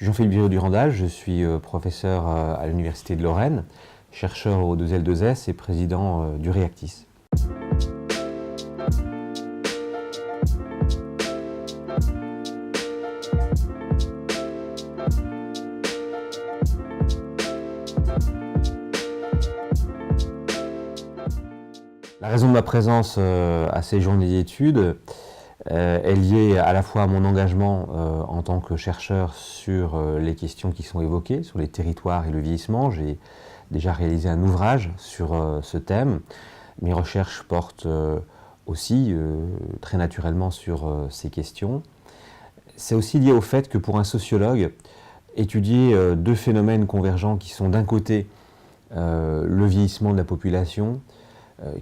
suis Jean-Philippe Vireau-Durandal, je suis professeur à l'Université de Lorraine, chercheur au 2L2S et président du Reactis. La raison de ma présence à ces journées d'études est liée à la fois à mon engagement en tant que chercheur sur les questions qui sont évoquées, sur les territoires et le vieillissement. J'ai déjà réalisé un ouvrage sur ce thème. Mes recherches portent aussi très naturellement sur ces questions. C'est aussi lié au fait que pour un sociologue, étudier deux phénomènes convergents qui sont d'un côté le vieillissement de la population,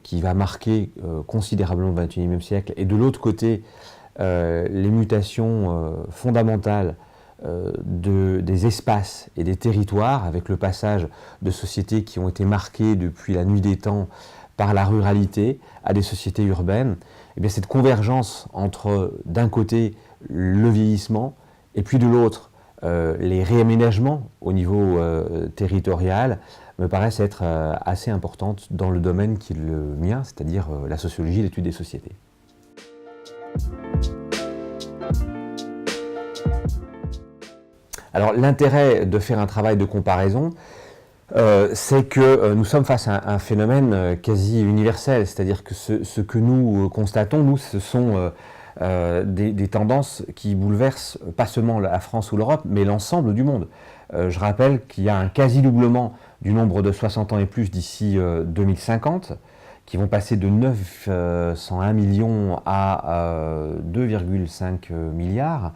qui va marquer considérablement le XXIe siècle, et de l'autre côté, les mutations fondamentales des espaces et des territoires, avec le passage de sociétés qui ont été marquées depuis la nuit des temps par la ruralité à des sociétés urbaines. Et bien cette convergence entre, d'un côté, le vieillissement, et puis de l'autre, les réaménagements au niveau territorial, me paraissent être assez importantes dans le domaine qui est le mien, c'est-à-dire la sociologie et l'étude des sociétés. Alors l'intérêt de faire un travail de comparaison, c'est que nous sommes face à un phénomène quasi universel, c'est-à-dire que ce que nous constatons, nous, ce sont des tendances qui bouleversent pas seulement la France ou l'Europe, mais l'ensemble du monde. Je rappelle qu'il y a un quasi-doublement du nombre de 60 ans et plus d'ici 2050, qui vont passer de 901 millions à 2,5 milliards.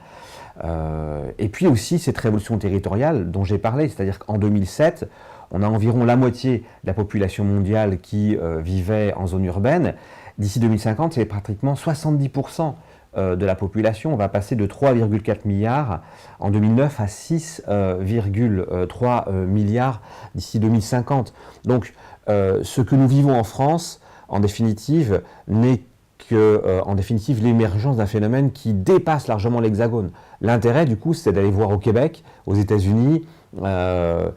Et puis aussi cette révolution territoriale dont j'ai parlé, c'est-à-dire qu'en 2007, on a environ la moitié de la population mondiale qui vivait en zone urbaine. D'ici 2050, c'est pratiquement 70% de la population. On va passer de 3,4 milliards en 2009 à 6,3 milliards d'ici 2050. Donc, ce que nous vivons en France, en définitive, n'est en définitive l'émergence d'un phénomène qui dépasse largement l'Hexagone. L'intérêt, du coup, c'est d'aller voir au Québec, aux États-Unis, en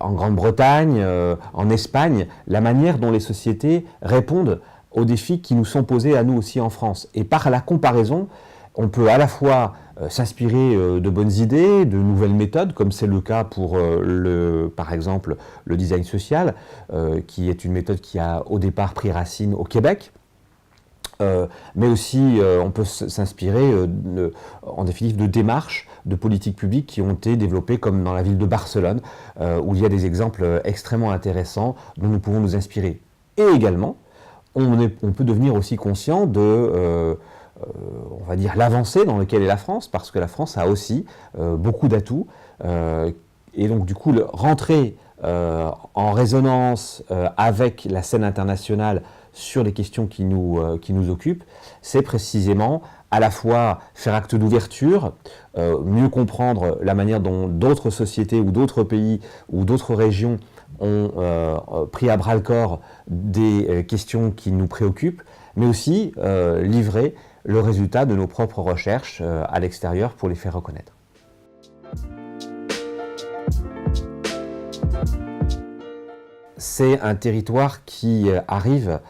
Grande-Bretagne, en Espagne, la manière dont les sociétés répondent aux défis qui nous sont posés à nous aussi en France. Et par la comparaison, on peut à la fois s'inspirer de bonnes idées, de nouvelles méthodes, comme c'est le cas pour, par exemple, le design social, qui est une méthode qui a au départ pris racine au Québec. Mais aussi, on peut s'inspirer, en définitive, de démarches de politiques publiques qui ont été développées, comme dans la ville de Barcelone, où il y a des exemples extrêmement intéressants dont nous pouvons nous inspirer. Et également, on peut devenir aussi conscient de, on va dire, l'avancée dans laquelle est la France, parce que la France a aussi beaucoup d'atouts, et donc du coup, rentrer en résonance avec la scène internationale sur les questions qui nous occupent, c'est précisément à la fois faire acte d'ouverture, mieux comprendre la manière dont d'autres sociétés ou d'autres pays ou d'autres régions ont pris à bras-le-corps des questions qui nous préoccupent, mais aussi livrer le résultat de nos propres recherches à l'extérieur pour les faire reconnaître. C'est un territoire qui arrive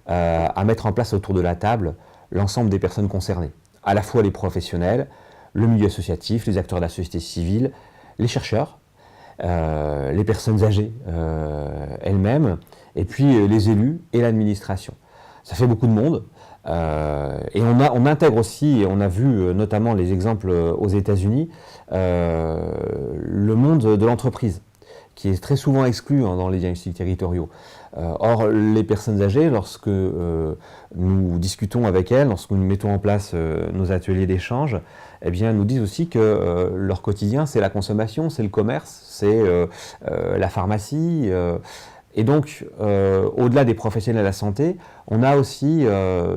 à mettre en place autour de la table l'ensemble des personnes concernées, à la fois les professionnels, le milieu associatif, les acteurs de la société civile, les chercheurs, les personnes âgées elles-mêmes, et puis les élus et l'administration. Ça fait beaucoup de monde, et on intègre aussi, et on a vu notamment les exemples aux États-Unis, le monde de l'entreprise, qui est très souvent exclu dans les diagnostics territoriaux. Or, les personnes âgées, lorsque nous discutons avec elles, lorsque nous mettons en place nos ateliers d'échange, eh bien, nous disent aussi que leur quotidien, c'est la consommation, c'est le commerce, c'est la pharmacie. Et donc, au-delà des professionnels de la santé, on a aussi,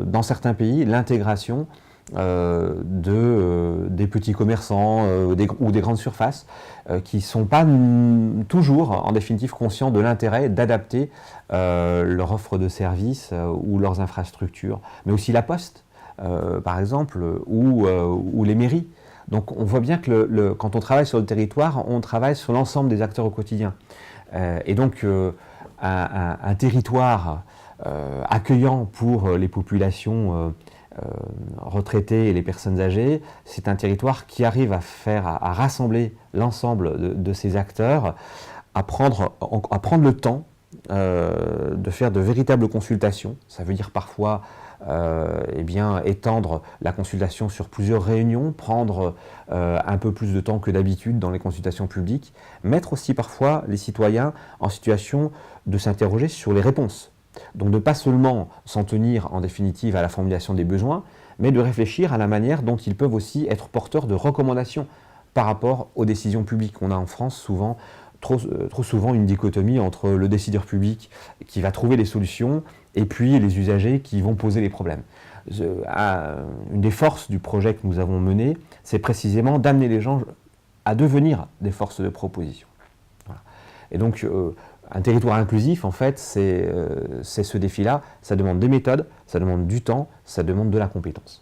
dans certains pays, l'intégration des petits commerçants ou des grandes surfaces qui ne sont pas toujours, en définitive, conscients de l'intérêt d'adapter leur offre de services ou leurs infrastructures, mais aussi la Poste, par exemple, ou les mairies. Donc on voit bien que quand on travaille sur le territoire, on travaille sur l'ensemble des acteurs au quotidien. Et donc un territoire accueillant pour les populations retraités et les personnes âgées, c'est un territoire qui arrive à rassembler l'ensemble de ces acteurs, à prendre le temps de faire de véritables consultations. Ça veut dire parfois étendre la consultation sur plusieurs réunions, prendre un peu plus de temps que d'habitude dans les consultations publiques, mettre aussi parfois les citoyens en situation de s'interroger sur les réponses. Donc de ne pas seulement s'en tenir en définitive à la formulation des besoins, mais de réfléchir à la manière dont ils peuvent aussi être porteurs de recommandations par rapport aux décisions publiques. On a en France trop souvent une dichotomie entre le décideur public qui va trouver les solutions et puis les usagers qui vont poser les problèmes. Une des forces du projet que nous avons mené, c'est précisément d'amener les gens à devenir des forces de proposition. Voilà. Et donc, un territoire inclusif, en fait, c'est ce défi-là. Ça demande des méthodes, ça demande du temps, ça demande de la compétence.